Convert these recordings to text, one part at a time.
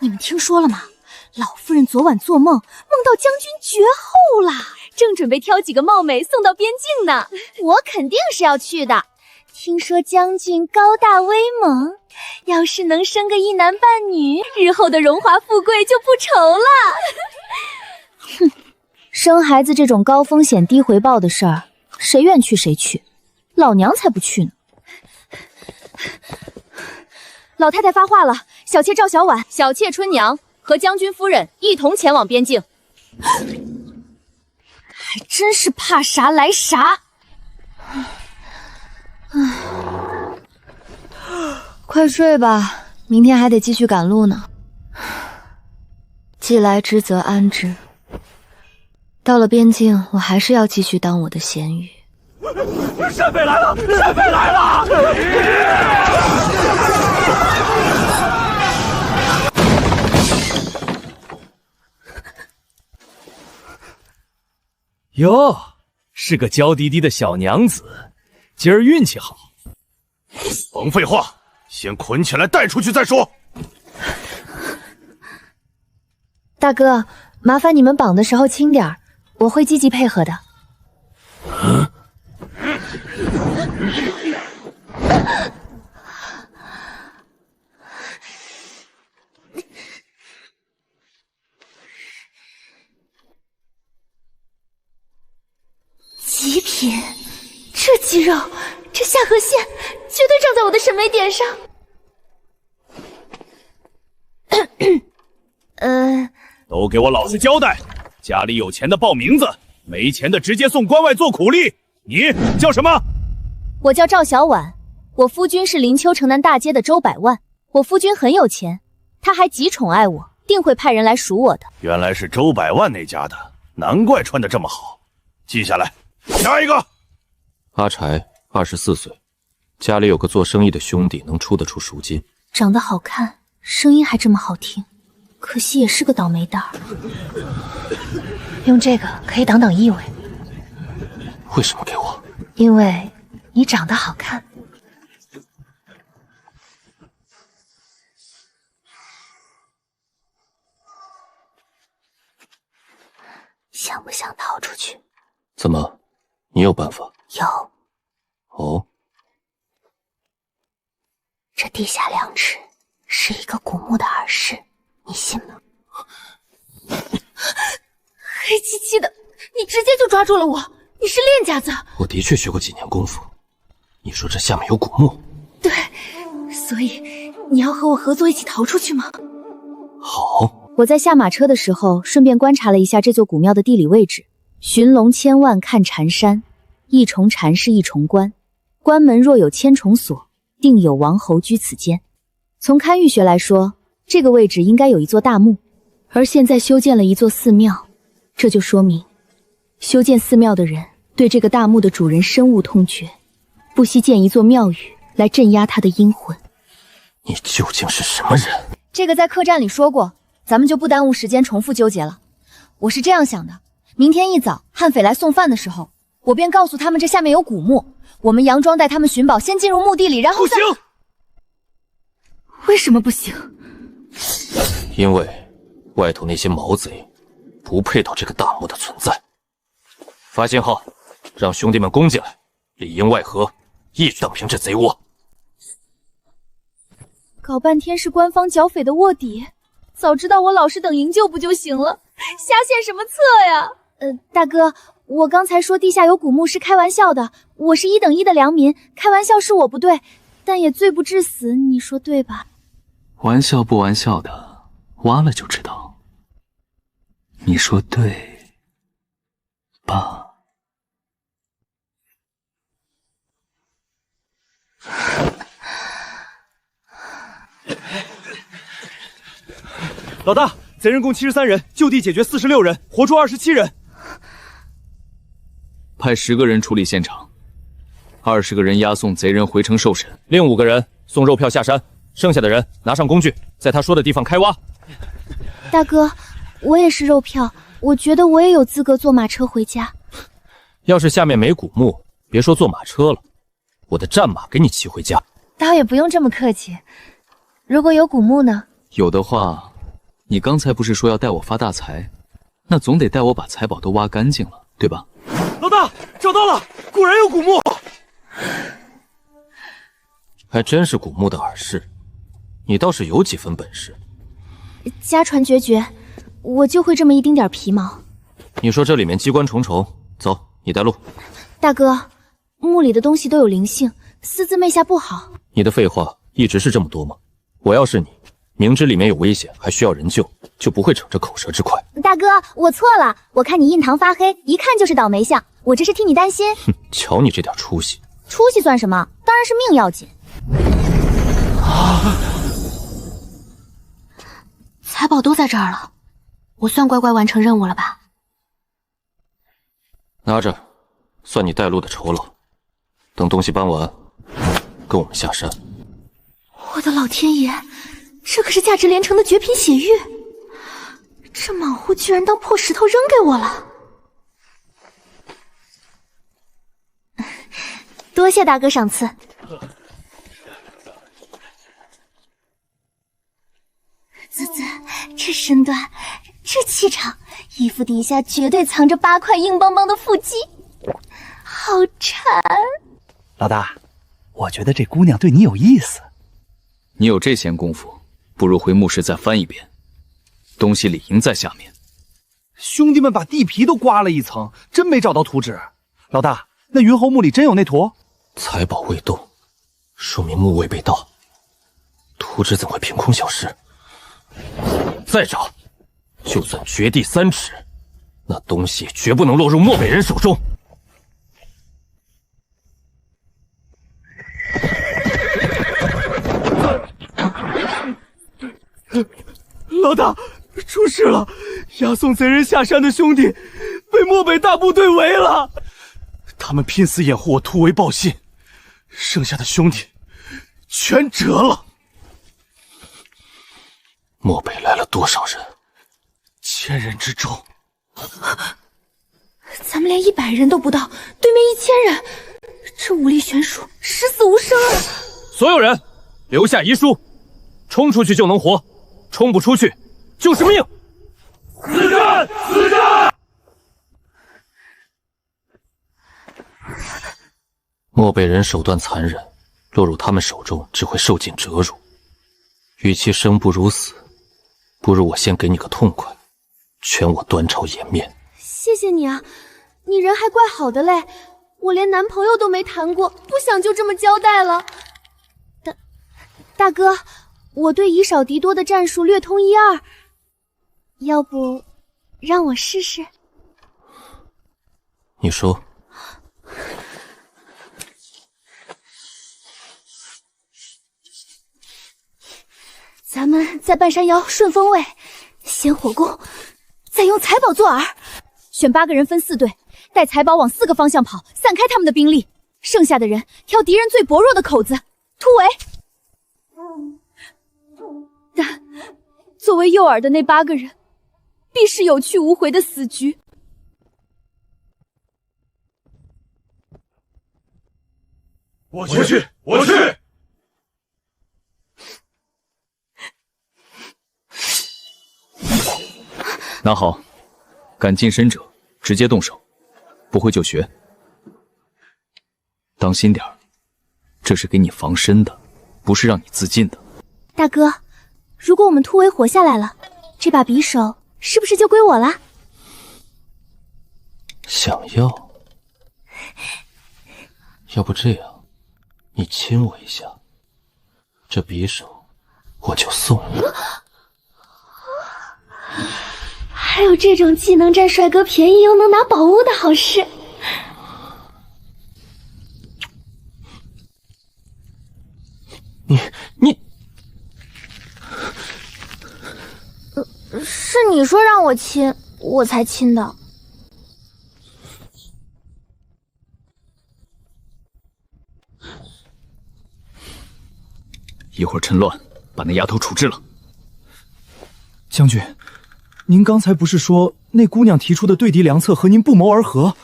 你们听说了吗？老夫人昨晚做梦，梦到将军绝后啦，正准备挑几个貌美送到边境呢。我肯定是要去的。听说将军高大威猛，要是能生个一男半女，日后的荣华富贵就不愁了。哼，生孩子这种高风险低回报的事儿，谁愿去谁去，老娘才不去呢。老太太发话了，小妾赵小婉、小妾春娘和将军夫人一同前往边境。还真是怕啥来啥。快睡吧，明天还得继续赶路呢。既来之则安之。到了边境，我还是要继续当我的咸鱼。山匪来了！山匪来了！哟，是个娇滴滴的小娘子，今儿运气好。甭废话，先捆起来带出去再说。大哥，麻烦你们绑的时候轻点儿，我会积极配合的。极品，这肌肉，这下颌线，绝对长在我的审美点上。都给我老实交代！家里有钱的报名字，没钱的直接送关外做苦力。你叫什么？我叫赵小婉，我夫君是林丘城南大街的周百万。我夫君很有钱，他还极宠爱我，定会派人来赎我的。原来是周百万那家的，难怪穿得这么好。记下来。下一个，阿柴，24岁，家里有个做生意的兄弟，能出得出赎金。长得好看，声音还这么好听，可惜也是个倒霉蛋儿。用这个可以挡挡异味。为什么给我？因为你长得好看。想不想逃出去？怎么？你有办法？有。哦，这地下2尺是一个古墓的耳室，你信吗？黑漆漆的，你直接就抓住了我，你是练家子。我的确学过几年功夫。你说这下面有古墓？对，所以你要和我合作一起逃出去吗？好。我在下马车的时候，顺便观察了一下这座古庙的地理位置。寻龙千万看缠山，一重禅是一重关，关门若有千重锁，定有王侯居此间。从堪舆学来说，这个位置应该有一座大墓，而现在修建了一座寺庙，这就说明修建寺庙的人对这个大墓的主人深恶痛绝，不惜建一座庙宇来镇压他的阴魂。你究竟是什么人？这个在客栈里说过，咱们就不耽误时间重复纠结了。我是这样想的，明天一早悍匪来送饭的时候，我便告诉他们这下面有古墓，我们佯装带他们寻宝，先进入墓地里，然后再……不行！为什么不行？因为外头那些毛贼不配到这个大墓的存在。发信号，让兄弟们攻进来，里应外合，一举荡平这贼窝。搞半天是官方剿匪的卧底，早知道我老实等营救不就行了？瞎献什么策呀？大哥，我刚才说地下有古墓是开玩笑的，我是1等1的良民，开玩笑是我不对，但也罪不至死，你说对吧？玩笑不玩笑的，挖了就知道。你说对吧？老大，贼人共73人，就地解决46人，活捉27人。派10个人处理现场，20个人押送贼人回城受审，另5个人送肉票下山，剩下的人拿上工具，在他说的地方开挖。大哥，我也是肉票，我觉得我也有资格坐马车回家。要是下面没古墓，别说坐马车了，我的战马给你骑回家。倒也不用这么客气，如果有古墓呢？有的话你刚才不是说要带我发大财，那总得带我把财宝都挖干净了，对吧？老大，找到了，果然有古墓。还真是古墓的耳饰，你倒是有几分本事。家传绝学，我就会这么一丁点皮毛。你说这里面机关重重，走，你带路。大哥，墓里的东西都有灵性，私自昧下不好。你的废话一直是这么多吗？我要是你，明知里面有危险还需要人救，就不会逞着口舌之快。大哥，我错了，我看你印堂发黑，一看就是倒霉相，我这是替你担心。哼，瞧你这点出息。出息算什么？当然是命要紧。财宝都在这儿了，我算乖乖完成任务了吧？拿着，算你带路的酬劳。等东西搬完，跟我们下山。我的老天爷，这可是价值连城的绝品血玉，这莽户居然当破石头扔给我了。多谢大哥赏赐。啧啧，这身段，这气场，衣服底下绝对藏着8块硬邦邦的腹肌，好馋。老大，我觉得这姑娘对你有意思。你有这闲工夫，不如回墓室再翻一遍，东西理应在下面。兄弟们把地皮都刮了一层，真没找到图纸。老大，那云侯墓里真有那图？财宝未动，说明墓未被盗，图纸怎会凭空消失？再找，就算掘地3尺，那东西绝不能落入漠北人手中。老大，出事了！押送贼人下山的兄弟被漠北大部队围了，他们拼死掩护我突围报信，剩下的兄弟全折了。漠北来了多少人？1000人之众。咱们连100人都不到，对面1000人，这武力悬殊，十死无生啊！所有人留下遗书，冲出去就能活，冲不出去就是命。死战！死战！漠北人手段残忍，落入他们手中只会受尽折辱。与其生不如死，不如我先给你个痛快，全我端朝颜面。谢谢你啊，你人还怪好的嘞，我连男朋友都没谈过，不想就这么交代了。大哥，我对以少敌多的战术略通1、2，要不让我试试？你说。咱们在半山腰顺风位，先火攻，再用财宝做饵，选8个人分4队，带财宝往4个方向跑，散开他们的兵力，剩下的人挑敌人最薄弱的口子突围。但作为诱饵的那8个人，必是有去无回的死局。我去！我去！拿好，敢近身者直接动手，不会就学。当心点儿，这是给你防身的，不是让你自尽的。大哥，如果我们突围活下来了，这把匕首是不是就归我了？想要？要不这样，你亲我一下，这匕首我就送你。还有这种既能占帅哥便宜又能拿宝物的好事。你，是你说让我亲，我才亲的。一会儿趁乱把那丫头处置了。将军，您刚才不是说那姑娘提出的对敌良策和您不谋而合，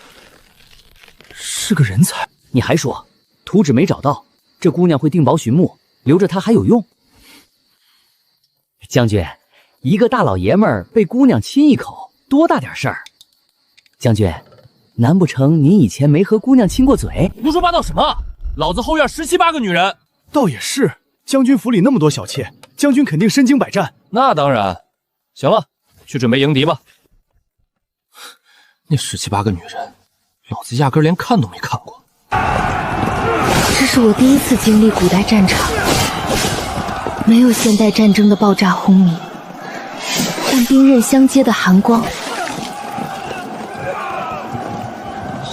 是个人才？你还说图纸没找到，这姑娘会定保寻墓，留着她还有用。将军，一个大老爷们儿被姑娘亲一口，多大点事儿？将军，难不成您以前没和姑娘亲过嘴？胡说八道什么？老子后院17、18个女人。倒也是，将军府里那么多小妾，将军肯定身经百战。那当然。行了，去准备迎敌吧。那17、18个女人，老子压根连看都没看过。这是我第一次经历古代战场，没有现代战争的爆炸轰鸣，但兵刃相接的寒光，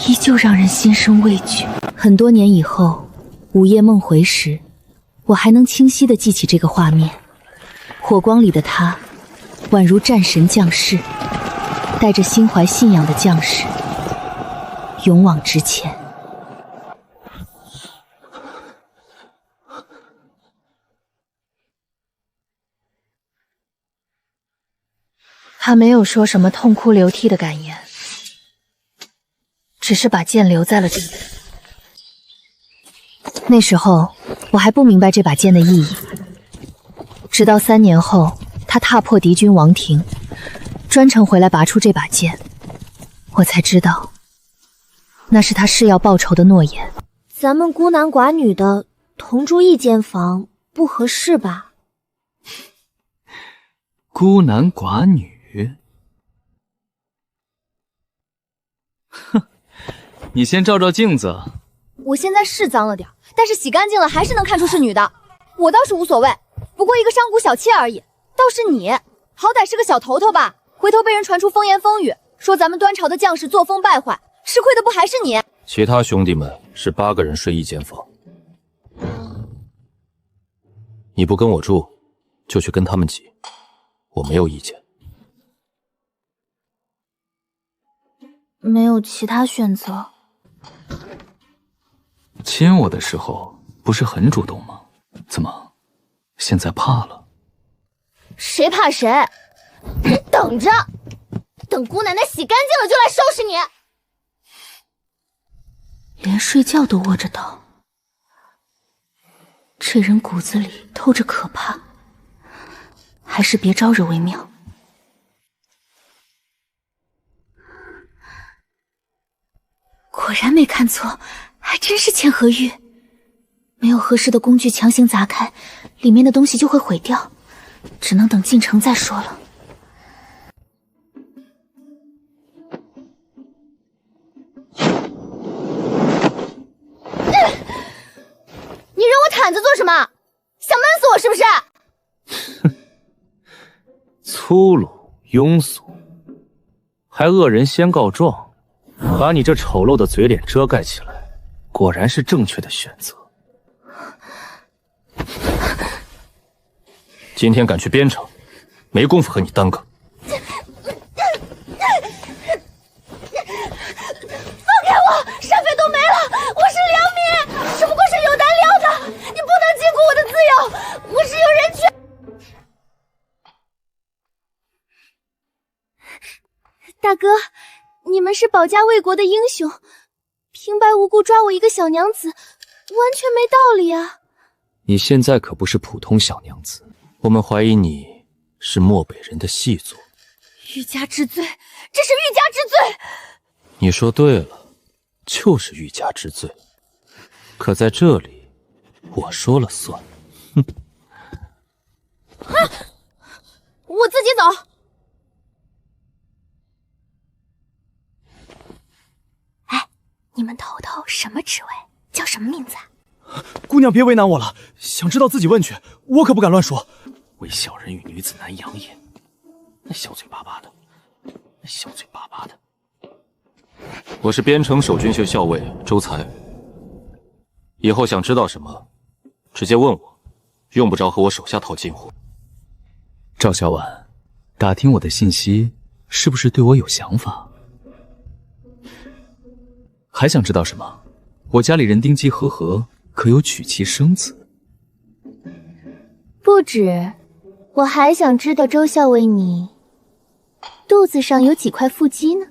依旧让人心生畏惧。很多年以后，午夜梦回时，我还能清晰地记起这个画面。火光里的他，宛如战神将士，带着心怀信仰的将士，勇往直前。他没有说什么痛哭流涕的感言，只是把剑留在了这里。那时候我还不明白这把剑的意义，直到3年后，他踏破敌军王庭，专程回来拔出这把剑，我才知道，那是他誓要报仇的诺言。咱们孤男寡女的同住一间房，不合适吧？孤男寡女。哼，你先照照镜子。我现在是脏了点，但是洗干净了还是能看出是女的。我倒是无所谓，不过一个商贾小妾而已。倒是你，好歹是个小头头吧，回头被人传出风言风语，说咱们端朝的将士作风败坏，吃亏的不还是你？其他兄弟们是8个人睡一间房，你不跟我住，就去跟他们挤，我没有意见。没有其他选择。亲我的时候不是很主动吗？怎么，现在怕了？谁怕谁？你等着，等姑奶奶洗干净了就来收拾你。连睡觉都握着刀，这人骨子里透着可怕，还是别招惹为妙。果然没看错，还真是千和玉。没有合适的工具强行砸开，里面的东西就会毁掉，只能等进城再说了。你扔我毯子做什么？想闷死我是不是？粗鲁庸俗，还恶人先告状，把你这丑陋的嘴脸遮盖起来，果然是正确的选择。今天赶去边城，没工夫和你耽搁。放开我，山匪都没了，我是良民，只不过是有胆料的，你不能禁锢我的自由，我是有人权。大哥，你们是保家卫国的英雄，平白无故抓我一个小娘子，完全没道理啊！你现在可不是普通小娘子，我们怀疑你是漠北人的细作。欲加之罪，这是欲加之罪！你说对了，就是欲加之罪。可在这里，我说了算。哼！我自己走。你们头头什么职位？叫什么名字啊？姑娘别为难我了，想知道自己问去，我可不敢乱说。为小人与女子难养也。那小嘴巴巴的，那小嘴巴巴的。我是边城守军秀校尉周才，以后想知道什么，直接问我，用不着和我手下套近乎。赵小婉，打听我的信息，是不是对我有想法？还想知道什么？我家里人丁吉和和，可有娶妻生子？不止，我还想知道周校尉你肚子上有几块腹肌呢？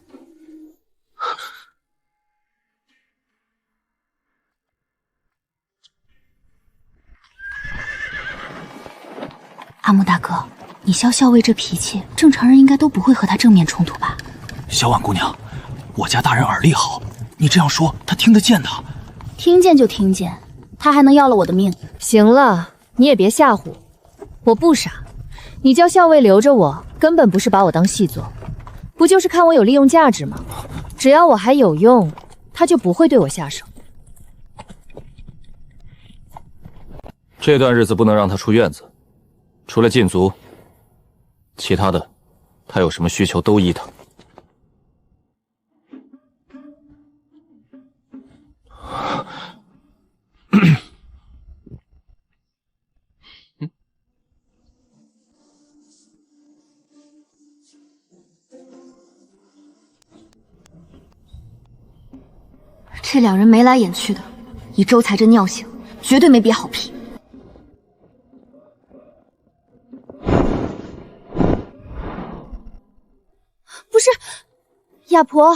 阿木大哥，你萧校尉这脾气，正常人应该都不会和他正面冲突吧？小婉姑娘，我家大人耳力好，你这样说他听得见的。听见就听见，他还能要了我的命？行了，你也别吓唬我，我不傻。你叫校尉留着我，根本不是把我当戏做，不就是看我有利用价值吗？只要我还有用，他就不会对我下手。这段日子不能让他出院子，除了禁足，其他的，他有什么需求都依他。这两人眉来眼去的，以周才这尿性，绝对没憋好屁。不是，亚婆，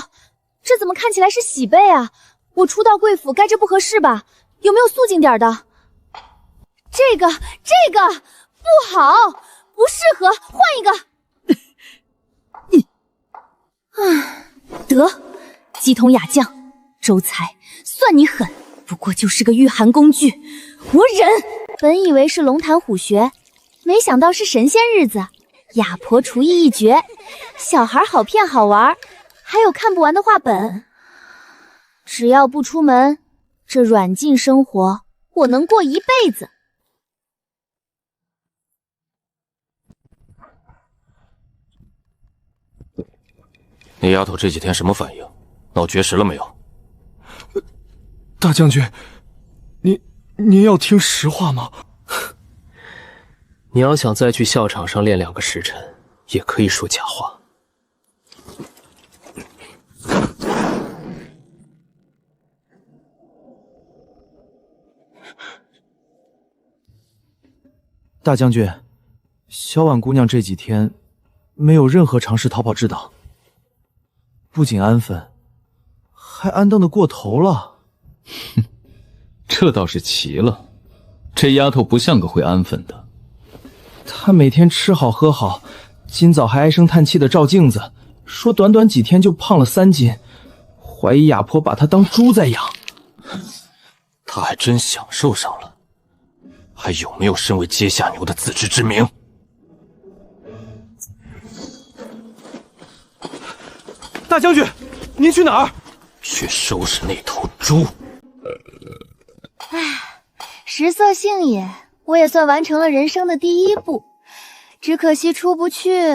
这怎么看起来是喜被啊？我初到贵府，该这不合适吧？有没有素净点的？这个不好，不适合，换一个。得，鸡同雅将。周才，算你狠，不过就是个御寒工具，我忍。本以为是龙潭虎穴，没想到是神仙日子。亚婆厨艺一绝，小孩好骗好玩，还有看不完的画本。只要不出门，这软禁生活我能过一辈子。那丫头这几天什么反应？脑绝食了没有？大将军，您要听实话吗？你要想再去校场上练2个时辰，也可以说假话。大将军，小婉姑娘这几天没有任何尝试逃跑之道，不仅安分，还安当的过头了。哼，这倒是奇了，这丫头不像个会安分的。她每天吃好喝好，今早还唉声叹气的照镜子，说短短几天就胖了3斤，怀疑亚婆把她当猪在养。她还真享受上了，还有没有身为阶下牛的自知之明？大将军，您去哪儿？去收拾那头猪。食色性也，我也算完成了人生的第1步，只可惜出不去，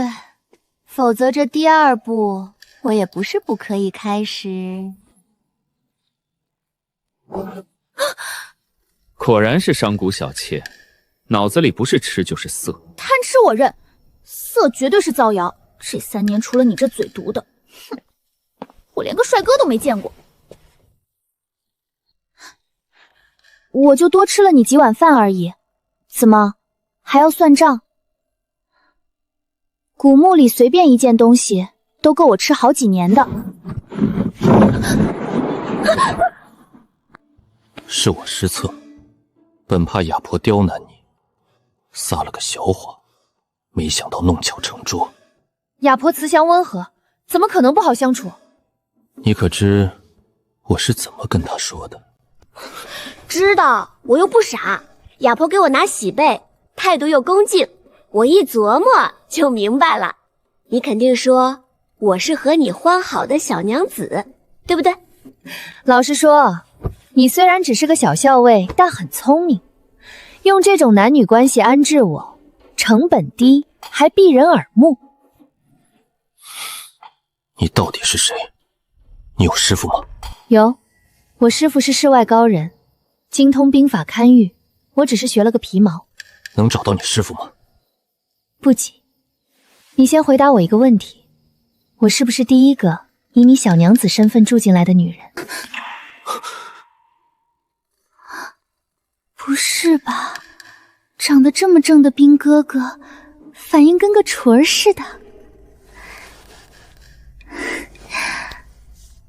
否则这第2步我也不是不可以开始。果然是商贾小妾，脑子里不是吃就是色。贪吃我认，色绝对是造谣。这3年除了你这嘴毒的，哼，我连个帅哥都没见过。我就多吃了你几碗饭而已，怎么还要算账？古墓里随便一件东西都够我吃好几年的。是我失策，本怕亚婆刁难你，撒了个小谎，没想到弄巧成拙。亚婆慈祥温和，怎么可能不好相处？你可知我是怎么跟她说的？知道，我又不傻。亚婆给我拿喜被，态度又恭敬，我一琢磨就明白了。你肯定说我是和你欢好的小娘子，对不对？老实说，你虽然只是个小校尉，但很聪明。用这种男女关系安置我，成本低，还避人耳目。你到底是谁？你有师傅吗？有，我师傅是世外高人，精通兵法堪舆，我只是学了个皮毛。能找到你师傅吗？不急，你先回答我一个问题，我是不是第一个以你小娘子身份住进来的女人？不是吧？长得这么正的兵哥哥，反应跟个雏儿似的，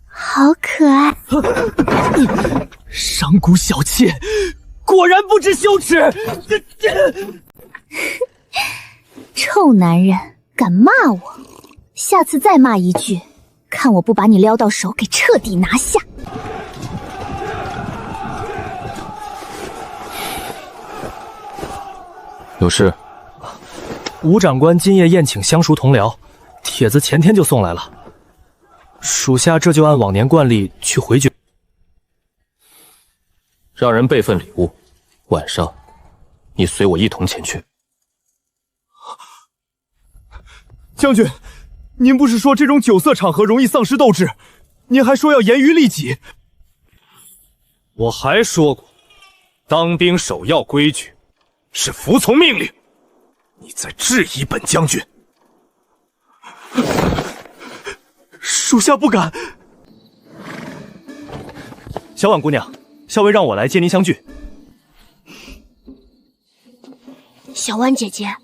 好可爱。商贾小妾，果然不知羞耻。臭男人，敢骂我，下次再骂一句，看我不把你撩到手给彻底拿下。有事？吴长官今夜宴请相熟同僚，帖子前天就送来了，属下这就按往年惯例去回绝。让人备份礼物，晚上你随我一同前去。将军，您不是说这种酒色场合容易丧失斗志，您还说要严于律己。我还说过，当兵首要规矩是服从命令。你在质疑本将军？属下不敢。小婉姑娘，校尉让我来接您相聚。小婉姐姐，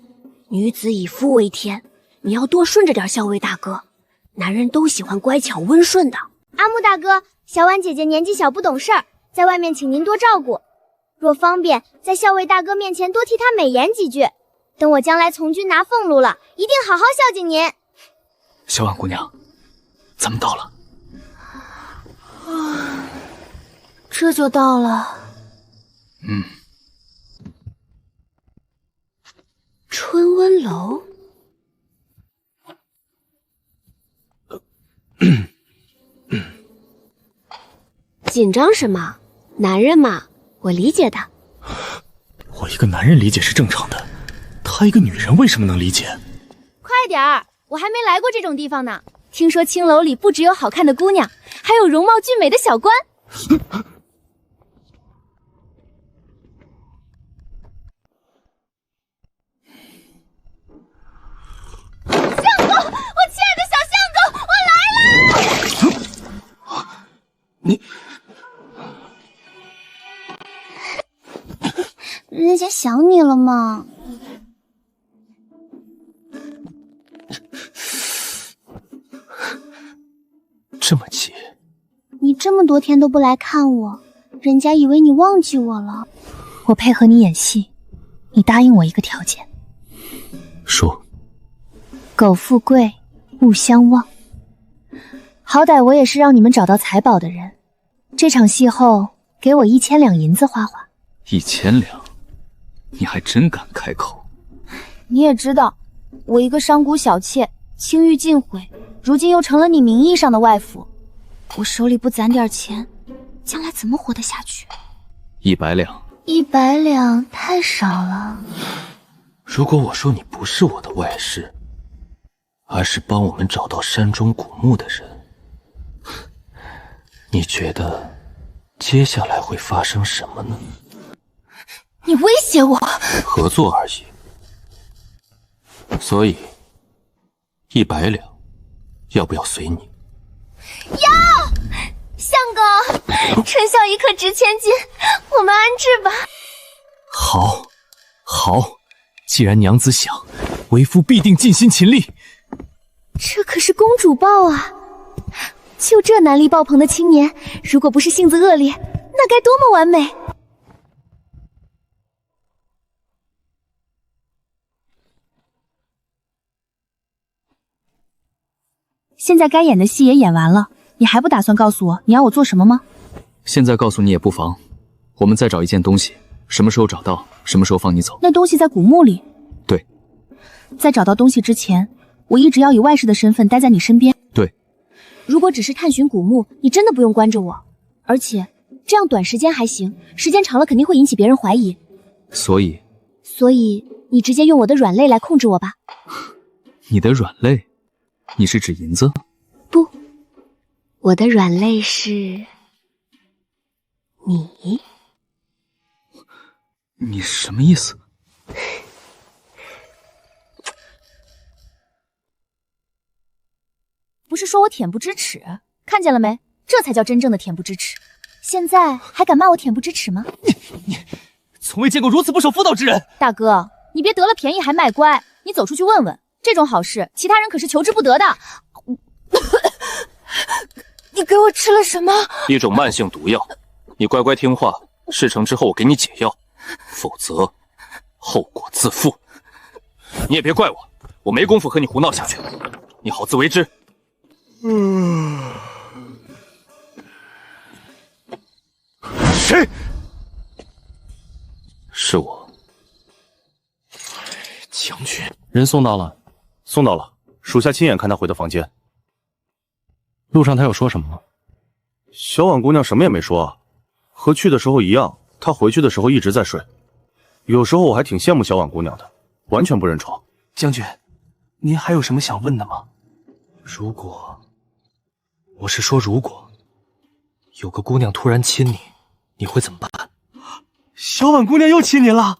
女子以夫为天，你要多顺着点校尉大哥。男人都喜欢乖巧温顺的。阿木大哥，小婉姐姐年纪小不懂事儿，在外面请您多照顾。若方便，在校尉大哥面前多替他美言几句。等我将来从军拿俸禄了，一定好好孝敬您。小婉姑娘，咱们到了。这就到了。春温楼。紧张什么？男人嘛，我理解的。我一个男人理解是正常的，她一个女人为什么能理解？快点儿，我还没来过这种地方呢。听说青楼里不只有好看的姑娘，还有容貌俊美的小官。相公，我亲爱的小相公，我来了！你，人家想你了吗？这么急？你这么多天都不来看我，人家以为你忘记我了。我配合你演戏，你答应我一个条件。说。苟富贵，勿相忘。好歹我也是让你们找到财宝的人，这场戏后给我1000两银子花花。1000两？你还真敢开口？你也知道，我一个商贾小妾，清誉尽毁，如今又成了你名义上的外父，我手里不攒点钱，将来怎么活得下去？100两。100两太少了。如果我说你不是我的外室，而是帮我们找到山中古墓的人，你觉得接下来会发生什么呢？你威胁我？合作而已。所以100两，要不要随你？要！相公，春宵一刻值千金，我们安置吧。好，好，既然娘子想，为夫必定尽心尽力。这可是公主抱啊！就这男力爆棚的青年，如果不是性子恶劣，那该多么完美！现在该演的戏也演完了，你还不打算告诉我你要我做什么吗？现在告诉你也不妨。我们再找一件东西，什么时候找到，什么时候放你走。那东西在古墓里？对。在找到东西之前，我一直要以外室的身份待在你身边。对。如果只是探寻古墓，你真的不用关着我，而且这样短时间还行，时间长了肯定会引起别人怀疑。所以你直接用我的软肋来控制我吧。你的软肋？你是指银子？不，我的软肋是你。你什么意思？不是说我恬不知耻？看见了没？这才叫真正的恬不知耻。现在还敢骂我恬不知耻吗？你从未见过如此不守妇道之人。大哥，你别得了便宜还卖乖，你走出去问问，这种好事其他人可是求之不得的。你给我吃了什么？一种慢性毒药，你乖乖听话，事成之后我给你解药，否则后果自负。你也别怪我，我没工夫和你胡闹下去，你好自为之。谁？是我。将军，人送到了，送到了，属下亲眼看他回的房间。路上他有说什么吗？小婉姑娘什么也没说，和去的时候一样，她回去的时候一直在睡。有时候我还挺羡慕小婉姑娘的，完全不认床。将军，您还有什么想问的吗？如果，我是说如果，有个姑娘突然亲你，你会怎么办？小婉姑娘又亲你了？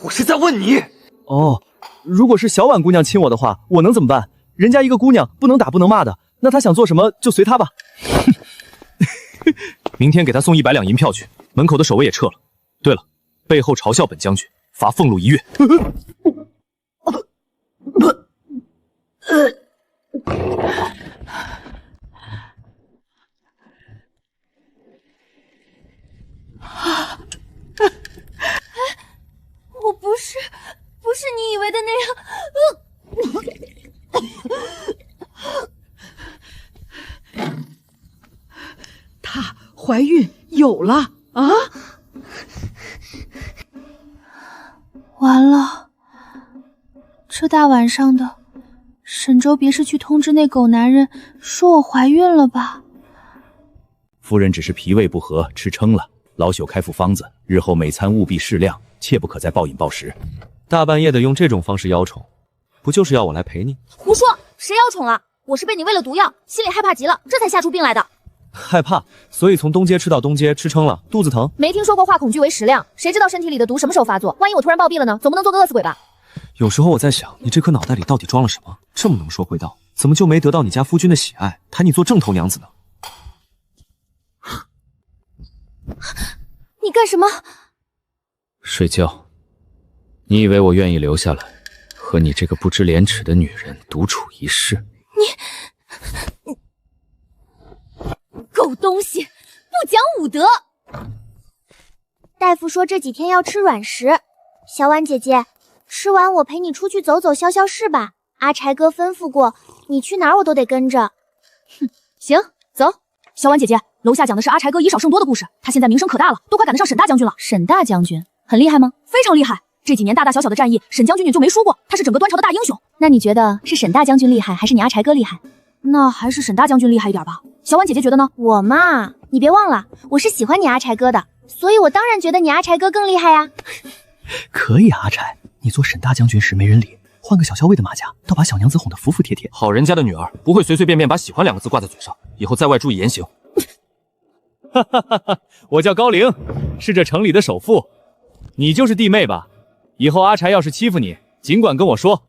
我是在问你。哦，如果是小婉姑娘亲我的话，我能怎么办？人家一个姑娘不能打不能骂的，那她想做什么就随她吧。明天给他送100两银票去，门口的守卫也撤了。对了，背后嘲笑本将军，罚俸禄1月。我不是你以为的那样。她怀孕有了啊！完了，这大晚上的，沈周别是去通知那狗男人说我怀孕了吧？夫人只是脾胃不和，吃撑了。老朽开副方子，日后每餐务必适量，切不可再暴饮暴食。大半夜的用这种方式邀宠，不就是要我来陪你？胡说，谁邀宠了？我是被你喂了毒药，心里害怕极了，这才吓出病来的。害怕，所以从东街吃到东街，吃撑了，肚子疼。没听说过化恐惧为食量，谁知道身体里的毒什么时候发作？万一我突然暴毙了呢？总不能做个饿死鬼吧？有时候我在想，你这颗脑袋里到底装了什么？这么能说会道，怎么就没得到你家夫君的喜爱，抬你做正头娘子呢？你干什么？睡觉。你以为我愿意留下来，和你这个不知廉耻的女人独处一室？你狗东西，不讲武德！大夫说这几天要吃软食，小婉姐姐，吃完我陪你出去走走消消食吧。阿柴哥吩咐过，你去哪儿我都得跟着。哼，行，走。小婉姐姐，楼下讲的是阿柴哥以少胜多的故事，他现在名声可大了，都快赶得上沈大将军了。沈大将军很厉害吗？非常厉害。这几年大大小小的战役，沈将军你就没输过，他是整个端朝的大英雄。那你觉得是沈大将军厉害，还是你阿柴哥厉害？那还是沈大将军厉害一点吧。小婉姐姐觉得呢？我嘛，你别忘了，我是喜欢你阿柴哥的，所以我当然觉得你阿柴哥更厉害呀。可以啊，阿柴，你做沈大将军时没人理，换个小校尉的马甲，倒把小娘子哄得服服帖帖。好人家的女儿不会随随便便把喜欢2个字挂在嘴上，以后在外注意言行。哈哈哈哈！我叫高陵，是这城里的首富。你就是弟妹吧？以后阿柴要是欺负你，尽管跟我说。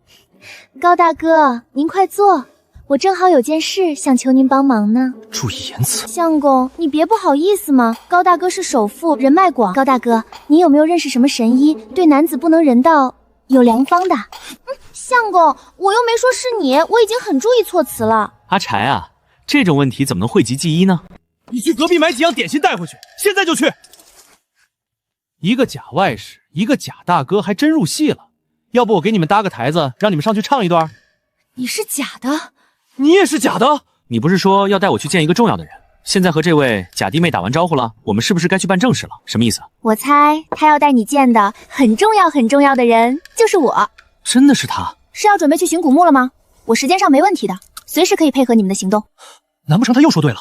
高大哥，您快坐，我正好有件事想求您帮忙呢。注意言辞。相公，你别不好意思嘛，高大哥是首富，人脉广。高大哥，你有没有认识什么神医，对男子不能人道有良方的？相公，我又没说是你，我已经很注意措辞了。阿柴啊，这种问题怎么能讳疾忌医呢？你去隔壁买几样点心带回去，现在就去。一个假外室，一个假大哥，还真入戏了。要不我给你们搭个台子，让你们上去唱一段？你是假的？你也是假的？你不是说要带我去见一个重要的人？现在和这位假弟妹打完招呼了，我们是不是该去办正事了？什么意思？我猜他要带你见的很重要的人就是我。真的是他？是要准备去寻古墓了吗？我时间上没问题的，随时可以配合你们的行动。难不成他又说对了？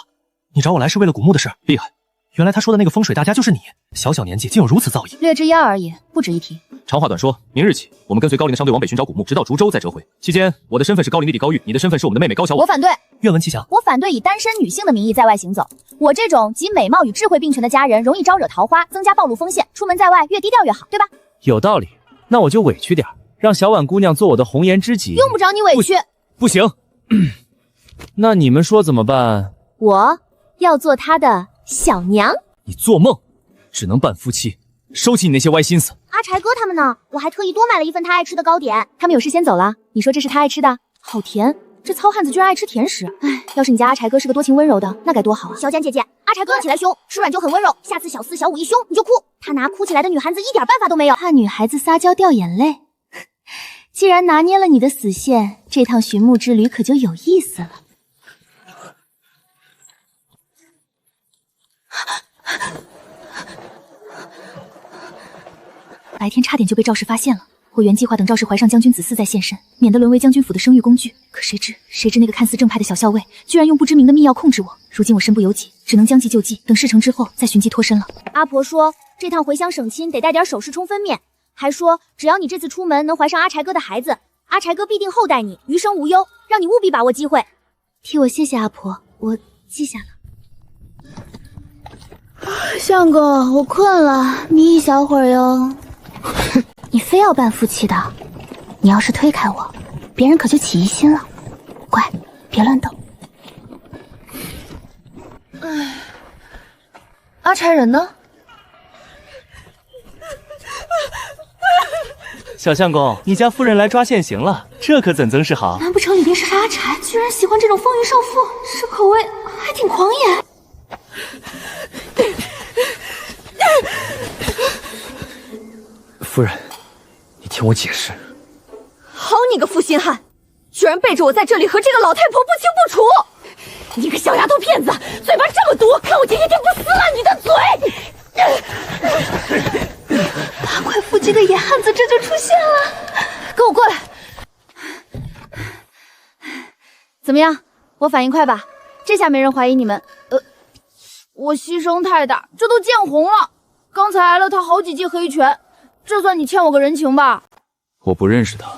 你找我来是为了古墓的事？厉害！原来他说的那个风水大家就是你，小小年纪竟有如此造诣。略知一二而已，不值一提。长话短说，明日起，我们跟随高陵的商队往北寻找古墓，直到竹州再折回。期间，我的身份是高陵弟弟高玉，你的身份是我们的妹妹高小婉。我反对。愿闻其详。我反对以单身女性的名义在外行走。我这种集美貌与智慧并全的佳人，容易招惹桃花，增加暴露风险。出门在外越低调越好，对吧？有道理。那我就委屈点，让小婉姑娘做我的红颜知己。用不着你委屈。不行。那你们说怎么办？我要做她的小娘。你做梦，只能扮夫妻，收起你那些歪心思。阿柴哥他们呢？我还特意多买了一份他爱吃的糕点。他们有事先走了。你说这是他爱吃的？好甜，这糙汉子居然爱吃甜食。哎，要是你家阿柴哥是个多情温柔的，那该多好啊！小简姐姐，阿柴哥起来凶，吃软就很温柔，下次小4、小5一凶你就哭，他拿哭起来的女汉子一点办法都没有。怕女孩子撒娇掉眼泪。既然拿捏了你的死线，这趟寻墓之旅可就有意思了。白天差点就被赵氏发现了，我原计划等赵氏怀上将军子嗣再现身，免得沦为将军府的生育工具。可谁知那个看似正派的小校尉，居然用不知名的秘药控制我。如今我身不由己，只能将计就计，等事成之后再寻计脱身了。阿婆说这趟回乡省亲得带点首饰冲分面，还说只要你这次出门能怀上阿柴哥的孩子，阿柴哥必定厚待你，余生无忧，让你务必把握机会。替我谢谢阿婆，我记下了。相公，我困了，眯一小会儿哟。你非要扮夫妻的，你要是推开我，别人可就起疑心了。乖，别乱动。哎，阿柴人呢？小相公，你家夫人来抓现行了，这可怎曾是好？难不成李斌是阿柴，居然喜欢这种风云少妇，这口味还挺狂野。夫人，你听我解释。好你个负心汉，居然背着我在这里和这个老太婆不清不楚！你个小丫头片子，嘴巴这么毒，看我今天不撕烂你的嘴！八块腹肌的野汉子这就出现了，跟我过来。怎么样？我反应快吧？这下没人怀疑你们。我牺牲太大，这都见红了。刚才挨了他好几记黑拳，这算你欠我个人情吧？我不认识他，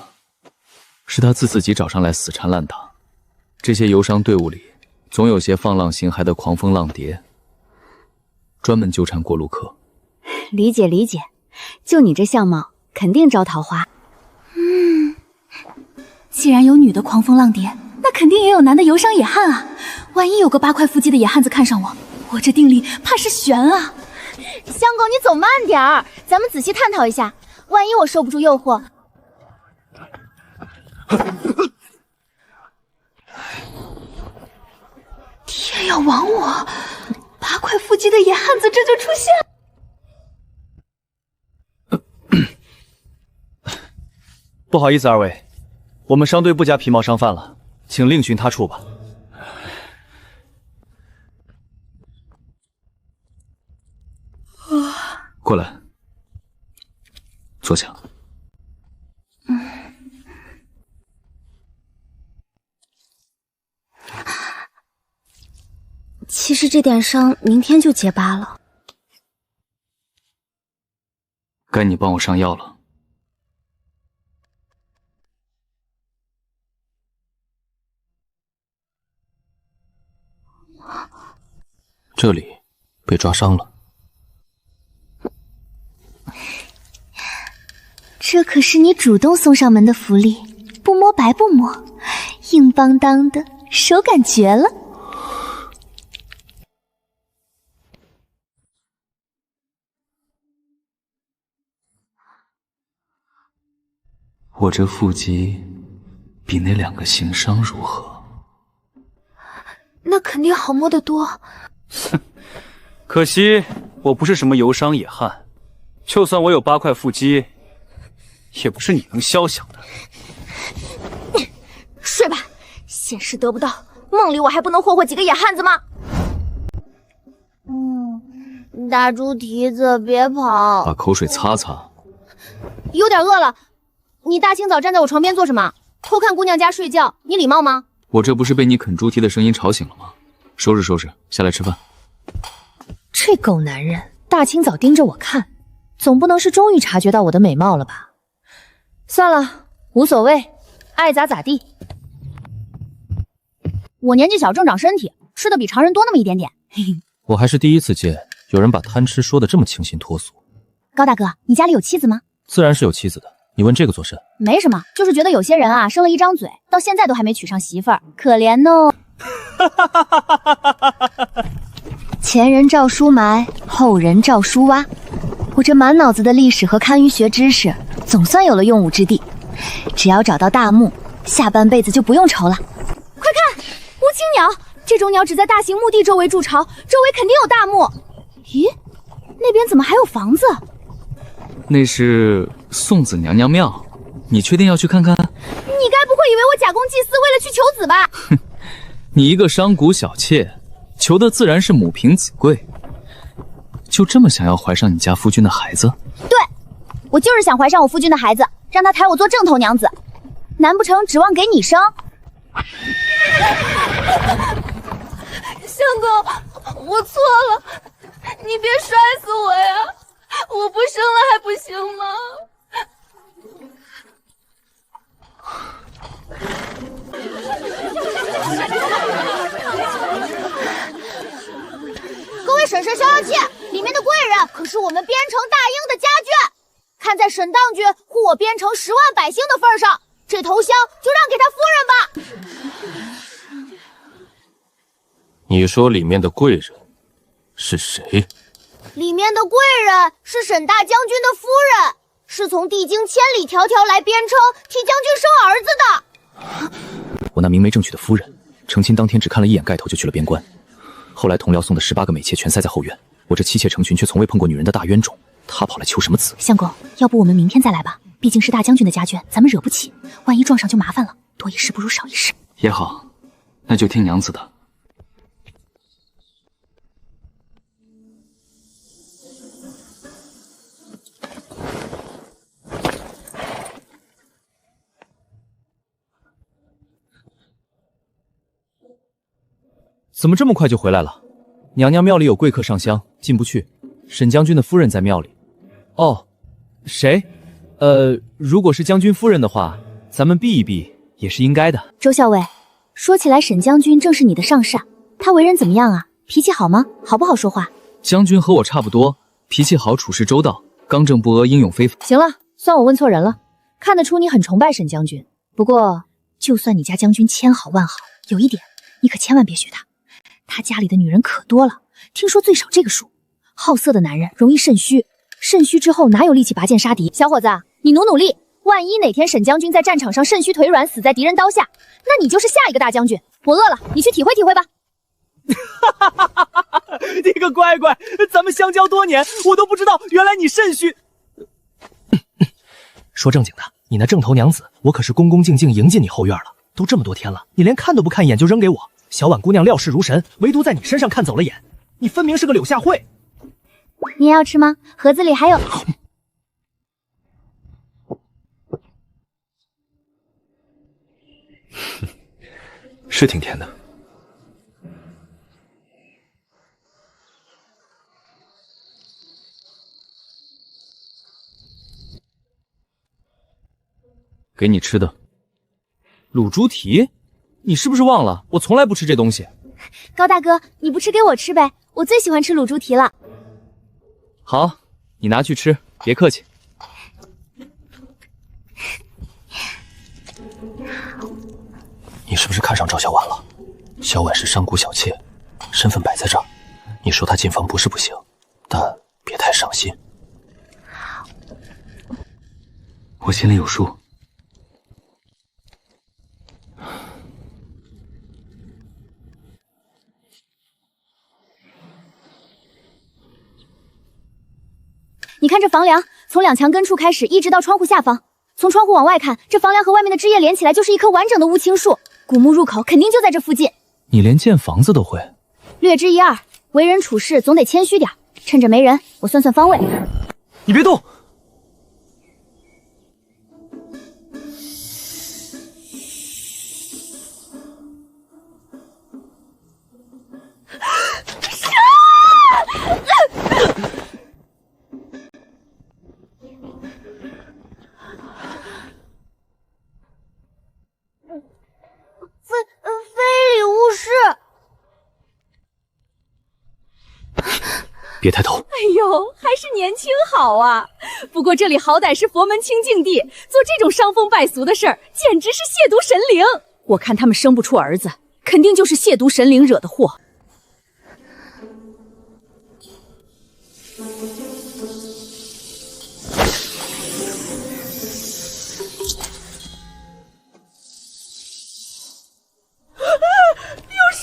是他自己找上来死缠烂打。这些游商队伍里，总有些放浪形骸的狂风浪蝶，专门纠缠过路客。理解理解，就你这相貌，肯定招桃花。既然有女的狂风浪蝶，那肯定也有男的游商野汉啊。万一有个八块腹肌的野汉子看上我，我这定力怕是悬啊。相公，你走慢点儿，咱们仔细探讨一下。万一我受不住诱惑，天要亡我！八块腹肌的野汉子这就出现。不好意思，二位，我们商队不加皮毛商贩了，请另寻他处吧。过来，坐下。其实这点伤明天就结疤了。该你帮我上药了。这里被抓伤了。这可是你主动送上门的福利，不摸白不摸，硬邦当的，手感绝了。我这腹肌比那2个行商如何？那肯定好摸得多。可惜我不是什么游商野汉，就算我有8块腹肌，也不是你能肖想的。睡吧，现实得不到，梦里我还不能霍霍几个野汉子吗？大猪蹄子，别跑！把口水擦擦。有点饿了，你大清早站在我床边做什么？偷看姑娘家睡觉，你礼貌吗？我这不是被你啃猪蹄的声音吵醒了吗？收拾收拾，下来吃饭。这狗男人大清早盯着我看，总不能是终于察觉到我的美貌了吧？算了，无所谓，爱咋咋地。我年纪小正长身体，吃的比常人多那么一点点。我还是第一次见有人把贪吃说的这么清新脱俗。高大哥，你家里有妻子吗？自然是有妻子的，你问这个作甚？没什么，就是觉得有些人啊，生了一张嘴，到现在都还没娶上媳妇儿，可怜哦。前人照书埋，后人照书挖。我这满脑子的历史和堪舆学知识，总算有了用武之地。只要找到大墓，下半辈子就不用愁了。青鸟，这种鸟只在大型墓地周围筑巢，周围肯定有大墓。咦，那边怎么还有房子？那是送子娘娘庙，你确定要去看看？你该不会以为我假公济私，为了去求子吧？哼，你一个商贾小妾，求的自然是母凭子贵。就这么想要怀上你家夫君的孩子？对，我就是想怀上我夫君的孩子，让他抬我做正头娘子。难不成指望给你生？相公，我错了，你别摔死我呀！我不生了还不行吗？各位婶婶、逍遥妾，里面的贵人可是我们边城大英的家眷。看在沈当君护我边城10万百姓的份上，这头香就让给他夫人吧。你说里面的贵人是谁？里面的贵人是沈大将军的夫人，是从帝京千里迢迢来边城替将军生儿子的。我那明媒正娶的夫人，成亲当天只看了一眼盖头就去了边关，后来同僚送的18个美妾全塞在后院，我这妻妾成群却从未碰过女人的大冤种，她跑来求什么子？相公，要不我们明天再来吧？毕竟是大将军的家眷，咱们惹不起，万一撞上就麻烦了。多一事不如少一事。也好，那就听娘子的。怎么这么快就回来了？娘娘庙里有贵客上香，进不去。沈将军的夫人在庙里。哦，谁？如果是将军夫人的话，咱们避一避也是应该的。周校尉，说起来，沈将军正是你的上煞，他为人怎么样啊？脾气好吗？好不好说话？将军和我差不多，脾气好，处事周到，刚正不阿，英勇非凡。行了，算我问错人了。看得出你很崇拜沈将军，不过就算你家将军千好万好，有一点你可千万别学他。他家里的女人可多了，听说最少这个数。好色的男人容易肾虚，肾虚之后哪有力气拔剑杀敌？小伙子，你努努力，万一哪天沈将军在战场上肾虚腿软，死在敌人刀下，那你就是下一个大将军。我饿了，你去体会体会吧。你个乖乖，咱们相交多年，我都不知道原来你肾虚。说正经的，你那正头娘子，我可是恭恭敬敬迎进你后院了，都这么多天了，你连看都不看一眼就扔给我。小婉姑娘料事如神，唯独在你身上看走了眼，你分明是个柳下惠。你也要吃吗？盒子里还有。是挺甜的。给你吃的。卤猪蹄？你是不是忘了？我从来不吃这东西。高大哥，你不吃给我吃呗，我最喜欢吃卤猪蹄了。好，你拿去吃，别客气。你是不是看上赵小婉了？小婉是商贾小妾，身份摆在这儿，你说她进房不是不行，但别太上心。我心里有数。你看这房梁，从两墙根处开始，一直到窗户下方。从窗户往外看，这房梁和外面的枝叶连起来，就是一棵完整的乌青树。古墓入口肯定就在这附近。你连建房子都会？略知一二，为人处事总得谦虚点。趁着没人，我算算方位。你别动！非礼勿视。别抬头。哎呦，还是年轻好啊！不过这里好歹是佛门清净地，做这种伤风败俗的事儿，简直是亵渎神灵。我看他们生不出儿子，肯定就是亵渎神灵惹的祸。有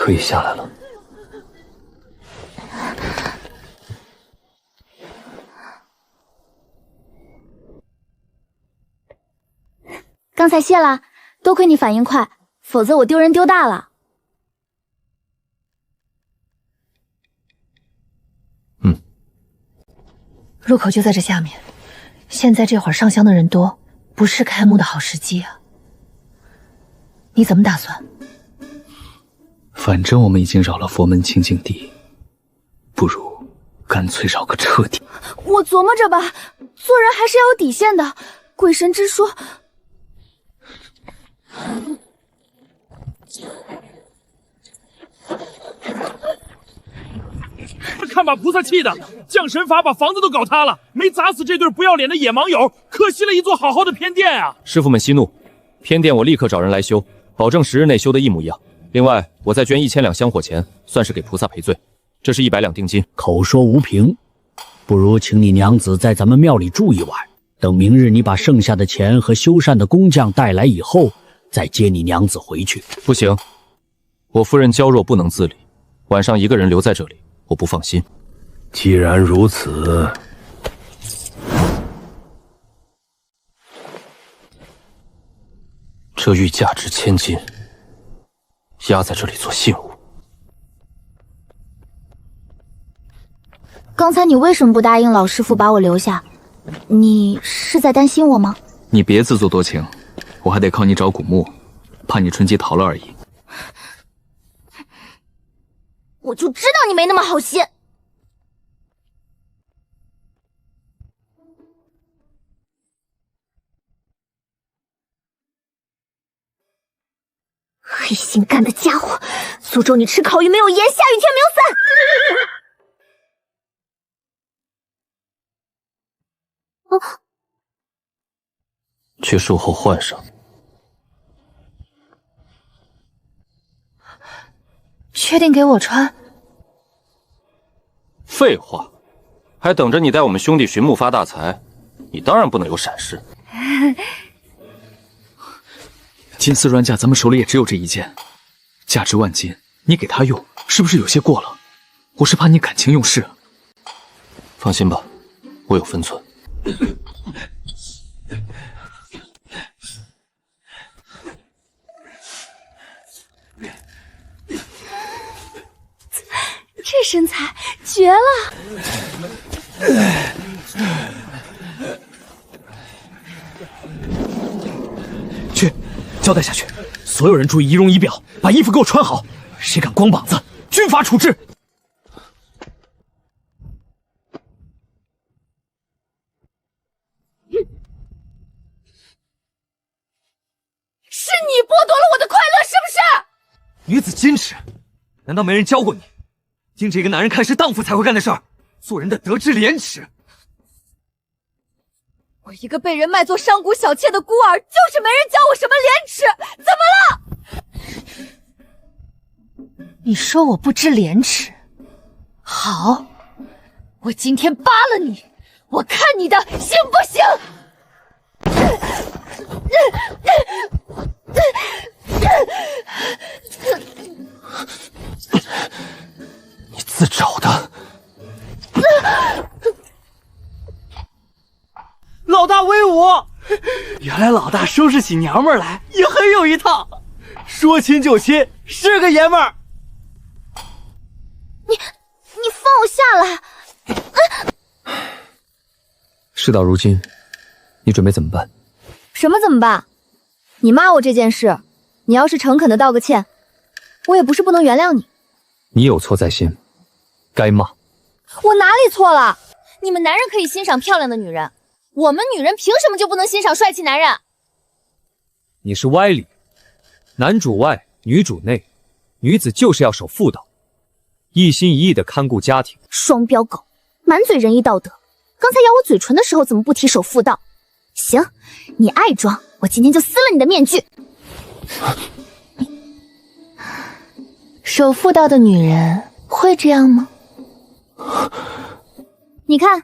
可以下来了。刚才谢了，多亏你反应快，否则我丢人丢大了。入口就在这下面，现在这会儿上香的人多，不是开墓的好时机啊。你怎么打算？反正我们已经扰了佛门清净地，不如干脆扰个彻底。我琢磨着吧，做人还是要有底线的。鬼神之说，看把菩萨气的，降神法把房子都搞塌了，没砸死这对不要脸的野盲友，可惜了一座好好的偏殿啊！师傅们息怒，偏殿我立刻找人来修，保证10日内修的一模一样。另外，我再捐1000两香火钱，算是给菩萨赔罪。这是100两定金。口说无凭，不如请你娘子在咱们庙里住一晚，等明日你把剩下的钱和修缮的工匠带来以后，再接你娘子回去。不行，我夫人娇弱不能自理，晚上一个人留在这里，我不放心。既然如此，这玉价值1000金，压在这里做信物。刚才你为什么不答应老师傅把我留下？你是在担心我吗？你别自作多情，我还得靠你找古墓，怕你趁机逃了而已。我就知道你没那么好心。黑心干的家伙，诅咒你吃烤鱼没有盐，下雨天没有伞。去术后换上。确定给我穿？废话，还等着你带我们兄弟寻墓发大财，你当然不能有闪失。金丝软甲咱们手里也只有这一件，价值万金，你给他用，是不是有些过了？我是怕你感情用事。放心吧，我有分寸。这身材绝了！去，交代下去，所有人注意仪容仪表，把衣服给我穿好，谁敢光膀子，军法处置。是你剥夺了我的快乐，是不是？女子矜持，难道没人教过你？盯着一个男人看是荡妇才会干的事儿，做人的得知廉耻。我一个被人卖作商贾小妾的孤儿，就是没人教我什么廉耻，怎么了？你说我不知廉耻？好，我今天扒了你，我看你的行不行？你自找的。老大威武！原来老大收拾起娘们来也很有一套，说亲就亲，是个爷们儿。你放我下来！事到如今，你准备怎么办？什么怎么办？你骂我这件事，你要是诚恳的道个歉，我也不是不能原谅你。你有错在先，该骂。我哪里错了？你们男人可以欣赏漂亮的女人，我们女人凭什么就不能欣赏帅气男人？你是歪理，男主外，女主内，女子就是要守妇道，一心一意的看顾家庭。双标狗，满嘴仁义道德，刚才咬我嘴唇的时候怎么不提守妇道？行，你爱装，我今天就撕了你的面具。守妇道的女人会这样吗？你看，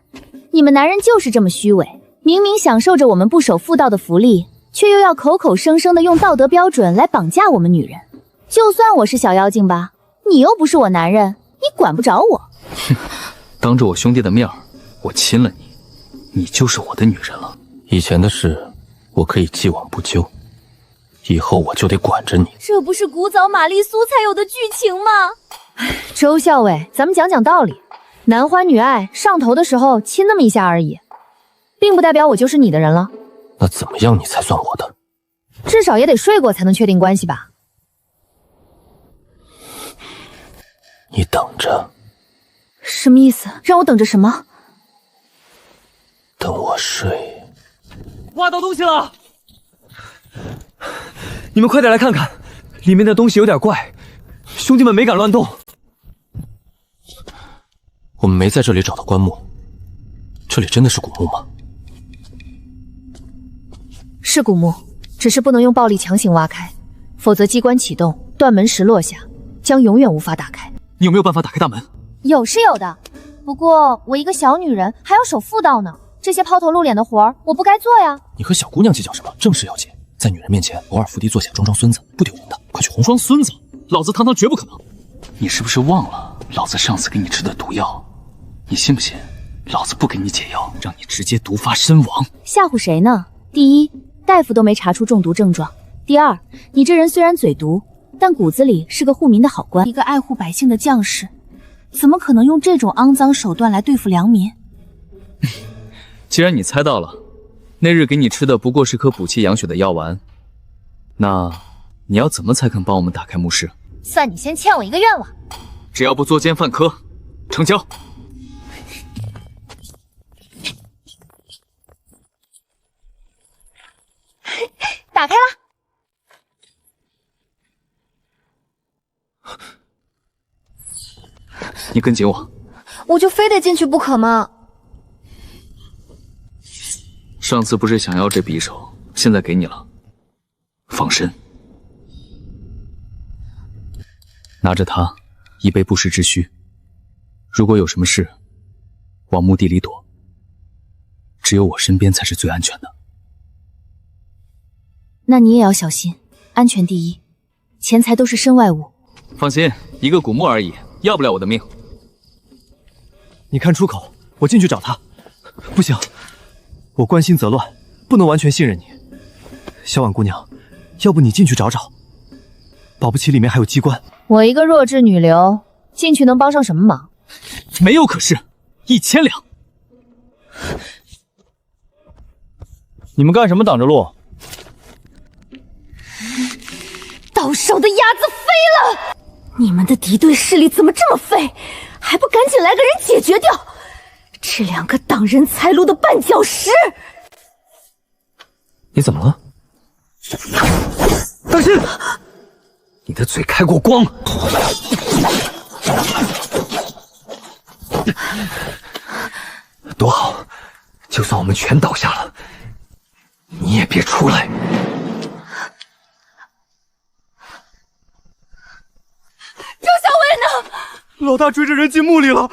你们男人就是这么虚伪，明明享受着我们不守妇道的福利，却又要口口声声的用道德标准来绑架我们女人。就算我是小妖精吧，你又不是我男人，你管不着我。哼，当着我兄弟的面我亲了你，你就是我的女人了。以前的事我可以既往不咎，以后我就得管着你。这不是古早玛丽苏才有的剧情吗？周校尉，咱们讲讲道理，男欢女爱，上头的时候亲那么一下而已，并不代表我就是你的人了。那怎么样你才算我的？至少也得睡过才能确定关系吧？你等着。什么意思？让我等着什么？等我睡。挖到东西了！你们快点来看看，里面的东西有点怪，兄弟们没敢乱动。我们没在这里找到棺木，这里真的是古墓吗？是古墓，只是不能用暴力强行挖开，否则机关启动，断门石落下，将永远无法打开。你有没有办法打开大门？有是有的，不过我一个小女人还要守妇道呢，这些抛头露脸的活儿我不该做呀。你和小姑娘计较什么？正事要紧，在女人面前偶尔伏低做下装装孙子，不丢人的。快去哄装孙子，老子堂堂绝不可能。你是不是忘了老子上次给你吃的毒药？你信不信老子不给你解药，让你直接毒发身亡？吓唬谁呢？第一，大夫都没查出中毒症状；第二，你这人虽然嘴毒，但骨子里是个护民的好官，一个爱护百姓的将士，怎么可能用这种肮脏手段来对付良民？既然你猜到了，那日给你吃的不过是颗补气养血的药丸，那你要怎么才肯帮我们打开墓室？算你先欠我一个愿望。只要不作奸犯科，成交。打开了。你跟紧我。我就非得进去不可吗？上次不是想要这匕首，现在给你了，防身。拿着它，以备不时之需。如果有什么事，往墓地里躲。只有我身边才是最安全的。那你也要小心，安全第一，钱财都是身外物。放心，一个古墓而已，要不了我的命。你看出口，我进去找他。不行，我关心则乱，不能完全信任你。小婉姑娘，要不你进去找找，保不齐里面还有机关。我一个弱智女流，进去能帮上什么忙？没有可是，1000两。你们干什么挡着路？到手的鸭子飞了！你们的敌对势力怎么这么废？还不赶紧来个人解决掉这两个挡人财路的绊脚石！你怎么了？当心！你的嘴开过光。多好，就算我们全倒下了，你也别出来。周小薇呢？老大追着人进墓里了！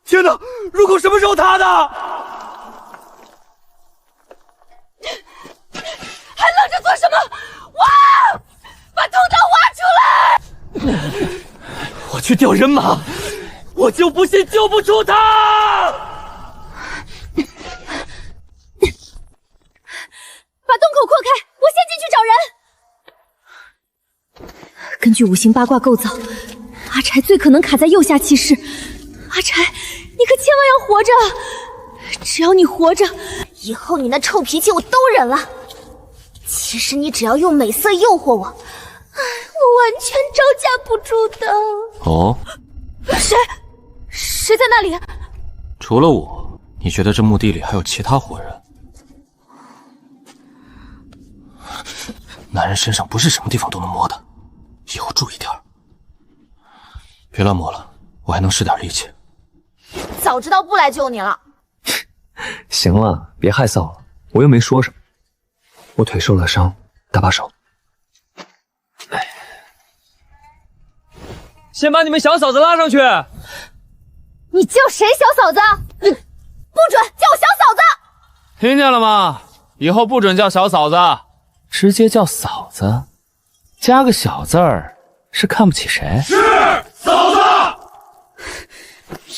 天哪，入口什么时候塌的？还愣着做什么？挖！把通道挖出来！我去调人马，我就不信救不出他！把洞口扩开，我先进去找人。根据五行八卦构造，阿柴最可能卡在右下七室。阿柴，你可千万要活着！只要你活着，以后你那臭脾气我都忍了。其实你只要用美色诱惑我，我完全招架不住的。哦，谁在那里？除了我，你觉得这墓地里还有其他活人？男人身上不是什么地方都能摸的，以后注意点。别乱摸了，我还能使点力气。早知道不来救你了。行了，别害臊了，我又没说什么。我腿受了伤，搭把手。先把你们小嫂子拉上去。你叫谁小嫂子？不准叫我小嫂子！听见了吗？以后不准叫小嫂子，直接叫嫂子，加个小字儿，是看不起谁？是嫂子。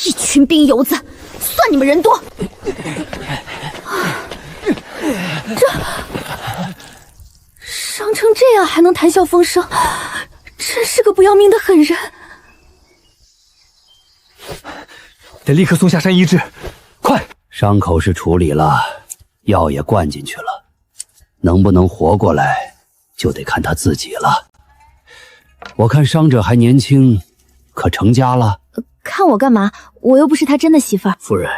一群兵油子，算你们人多。伤成这样还能谈笑风生，真是个不要命的狠人。得立刻送下山医治，快！伤口是处理了，药也灌进去了，能不能活过来，就得看他自己了。我看伤者还年轻，可成家了？看我干嘛？我又不是他真的媳妇儿。夫人，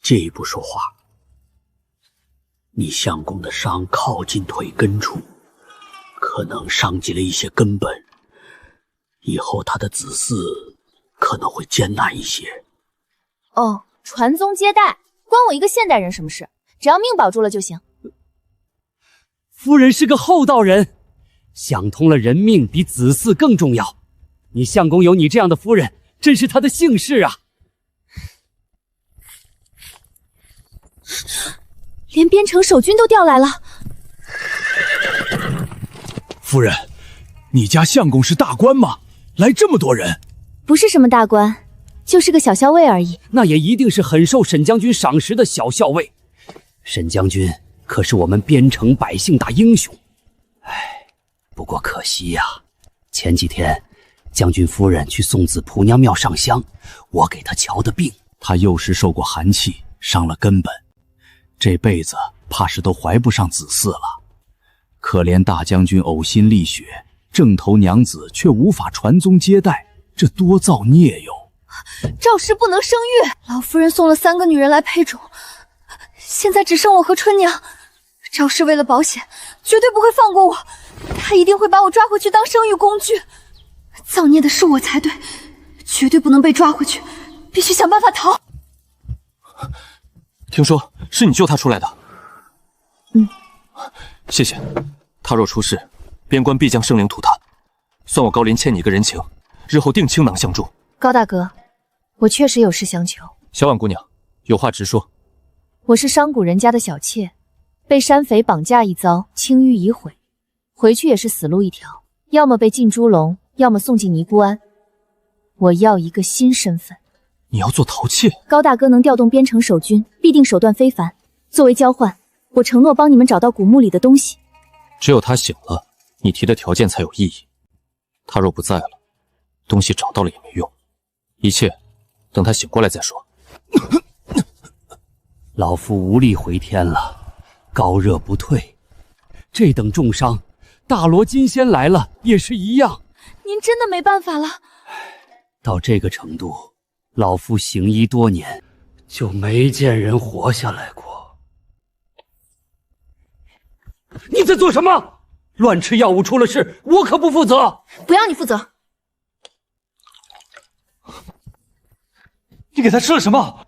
借一步说话。你相公的伤靠近腿根处，可能伤及了一些根本，以后他的子嗣可能会艰难一些。哦，传宗接代，关我一个现代人什么事？只要命保住了就行。夫人是个厚道人，想通了人命比子嗣更重要。你相公有你这样的夫人，真是他的幸事啊！连边城守军都调来了。夫人，你家相公是大官吗？来这么多人？不是什么大官，就是个小校尉而已。那也一定是很受沈将军赏识的小校尉。沈将军可是我们边城百姓大英雄。唉，不过可惜呀，前几天将军夫人去送子蒲娘庙上香，我给她瞧的病。她幼时受过寒气，伤了根本，这辈子怕是都怀不上子嗣了。可怜大将军呕心沥血，正头娘子却无法传宗接代，这多造孽哟！赵氏不能生育，老夫人送了3个女人来配种，现在只剩我和春娘。赵氏为了保险，绝对不会放过我，她一定会把我抓回去当生育工具。造孽的是我才对，绝对不能被抓回去，必须想办法逃。听说是你救他出来的。谢谢。他若出事，边关必将生灵涂炭，算我高林欠你一个人情，日后定倾囊相助。高大哥，我确实有事相求。小婉姑娘，有话直说。我是商贾人家的小妾，被山匪绑架一遭，清淤已毁，回去也是死路一条，要么被进猪笼，要么送进尼姑庵。我要一个新身份。你要做陶妾？高大哥能调动边城守军，必定手段非凡。作为交换，我承诺帮你们找到古墓里的东西。只有他醒了，你提的条件才有意义。他若不在了，东西找到了也没用，一切等他醒过来再说。老夫无力回天了，高热不退，这等重伤，大罗金仙来了也是一样。您真的没办法了？到这个程度，老夫行医多年，就没见人活下来过。你在做什么？乱吃药物出了事，我可不负责。不要你负责。你给他吃了什么？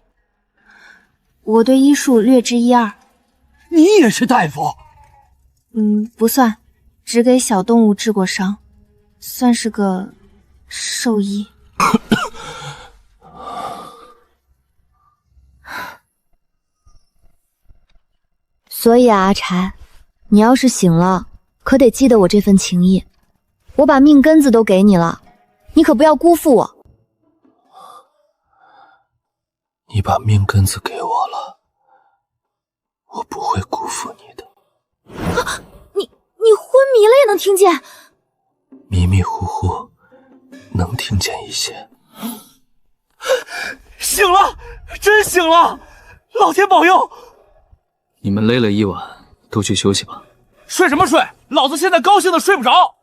我对医术略知一二。你也是大夫？不算，只给小动物治过伤，算是个兽医。所以啊，阿柴，你要是醒了，可得记得我这份情谊。我把命根子都给你了，你可不要辜负我。你把命根子给我了，我不会辜负你的。啊，你昏迷了也能听见？迷迷糊糊能听见一些。醒了，真醒了，老天保佑！你们累了一晚，都去休息吧。睡什么睡？老子现在高兴的睡不着。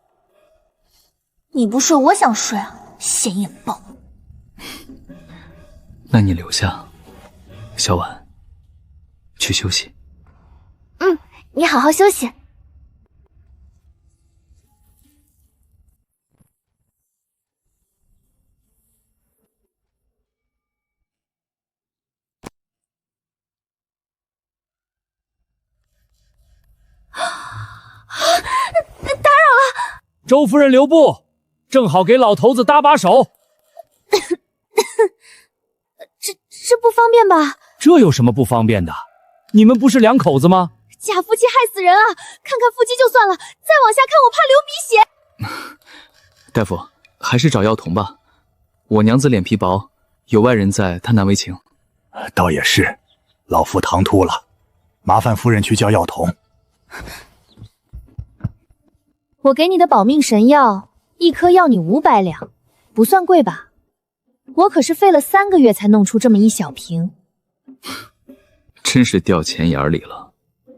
你不睡，我想睡啊，显眼包。那你留下，小婉，去休息。你好好休息。打扰了。周夫人留步，正好给老头子搭把手。这不方便吧？这有什么不方便的？你们不是两口子吗？假腹肌害死人啊！看看腹肌就算了，再往下看我怕流鼻血。大夫，还是找药童吧。我娘子脸皮薄，有外人在，她难为情。倒也是，老夫唐突了，麻烦夫人去叫药童。我给你的保命神药，一颗要你500两，不算贵吧？我可是费了3个月才弄出这么一小瓶。真是掉钱眼里了。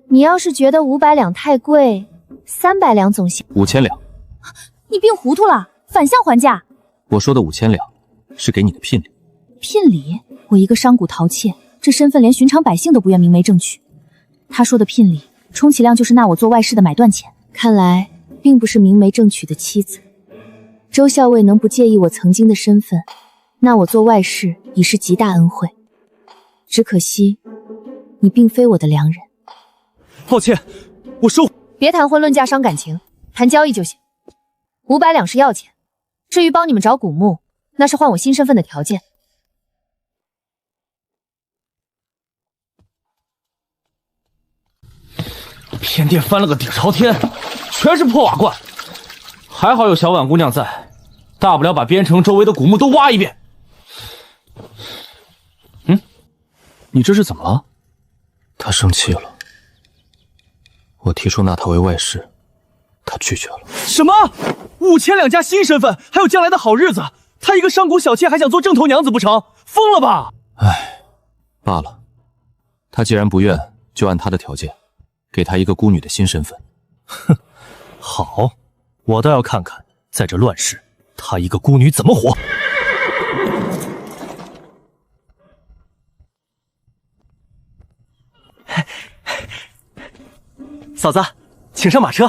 你要是觉得500两太贵，300两总行。5000两。你病糊涂了，反向还价。我说的5000两，是给你的聘礼。聘礼？我一个商贾陶妾，这身份连寻常百姓都不愿明媒正娶。他说的聘礼，充其量就是纳我做外室的买断钱。看来并不是明媒正娶的妻子。周校尉能不介意我曾经的身份，纳我做外室已是极大恩惠。只可惜，你并非我的良人。抱歉，我收。别谈婚论嫁伤感情，谈交易就行。500两是要钱，至于帮你们找古墓，那是换我新身份的条件。偏殿翻了个底朝天，全是破瓦罐，还好有小婉姑娘在，大不了把边城周围的古墓都挖一遍。你这是怎么了？他生气了。我提出纳他为外室，他拒绝了。什么？5000两加新身份，还有将来的好日子？她一个商贾小妾还想做正头娘子不成？疯了吧？唉，罢了。他既然不愿，就按他的条件，给他一个孤女的新身份。哼，好，我倒要看看，在这乱世，她一个孤女怎么活。嫂子，请上马车。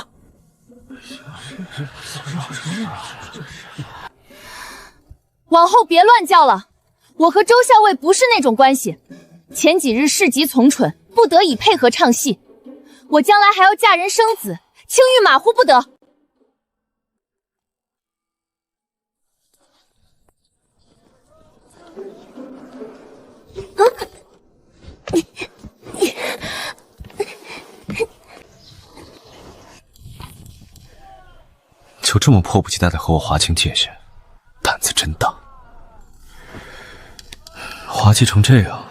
往后别乱叫了，我和周校尉不是那种关系。前几日事急从蠢，不得已配合唱戏。我将来还要嫁人生子，轻欲马虎不得。就这么迫不及待的和我划清界限，胆子真大。滑稽成这样，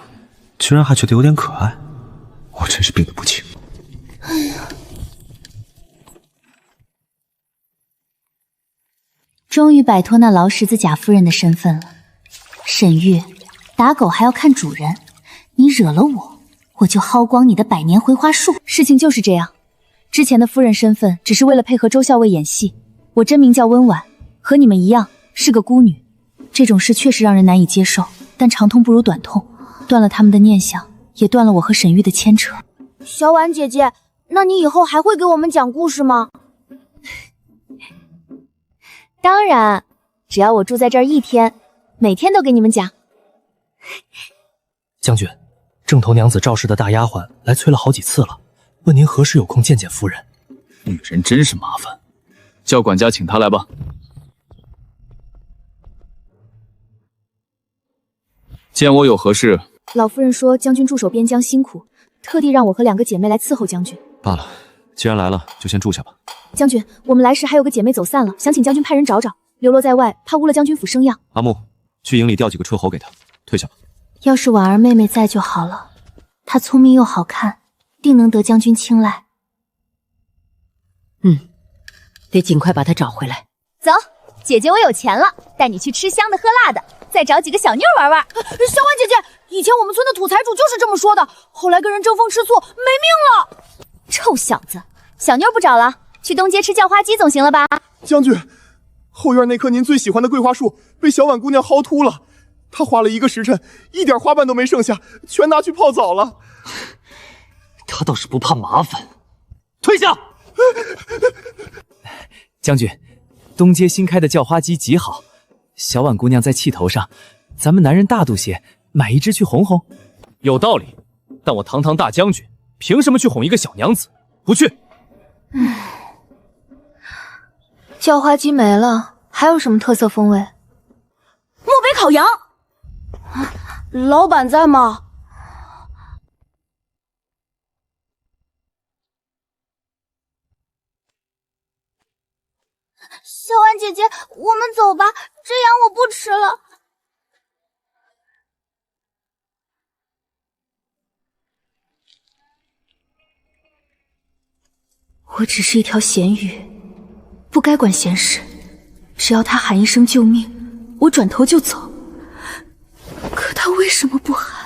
居然还觉得有点可爱，我真是病得不轻。哎呀，终于摆脱那劳什子贾夫人的身份了。沈玉，打狗还要看主人，你惹了我，我就薅光你的百年葵花树。事情就是这样，之前的夫人身份只是为了配合周校尉演戏。我真名叫温婉，和你们一样是个孤女。这种事确实让人难以接受，但长痛不如短痛，断了他们的念想，也断了我和沈玉的牵扯。小婉姐姐，那你以后还会给我们讲故事吗？当然，只要我住在这儿1天，每天都给你们讲。将军，正头娘子赵氏的大丫鬟来催了好几次了，问您何时有空见见夫人。女人真是麻烦，叫管家请她来吧。见我有何事？老夫人说将军驻守边疆辛苦，特地让我和2个姐妹来伺候将军。罢了，既然来了，就先住下吧。将军，我们来时还有个姐妹走散了，想请将军派人找找，流落在外，怕污了将军府声样。阿木，去营里调几个车侯给他，退下吧。要是婉儿妹妹在就好了，她聪明又好看，定能得将军青睐。得尽快把她找回来。走，姐姐我有钱了，带你去吃香的喝辣的，再找几个小妞玩玩。小婉姐姐，以前我们村的土财主就是这么说的，后来跟人争风吃醋，没命了。臭小子，小妞不找了，去东街吃叫花鸡总行了吧？将军，后院那棵您最喜欢的桂花树被小婉姑娘薅秃了，她花了1个时辰，一点花瓣都没剩下，全拿去泡澡了。她倒是不怕麻烦。退下！将军，东街新开的叫花鸡极好，小婉姑娘在气头上，咱们男人大度些，买1只去哄哄。有道理，但我堂堂大将军，凭什么去哄一个小娘子？不去。叫花鸡没了，还有什么特色风味？漠北烤羊。老板在吗？小婉姐姐，我们走吧，这样我不吃了。我只是一条咸鱼，不该管闲事。只要他喊一声救命，我转头就走。可他为什么不喊？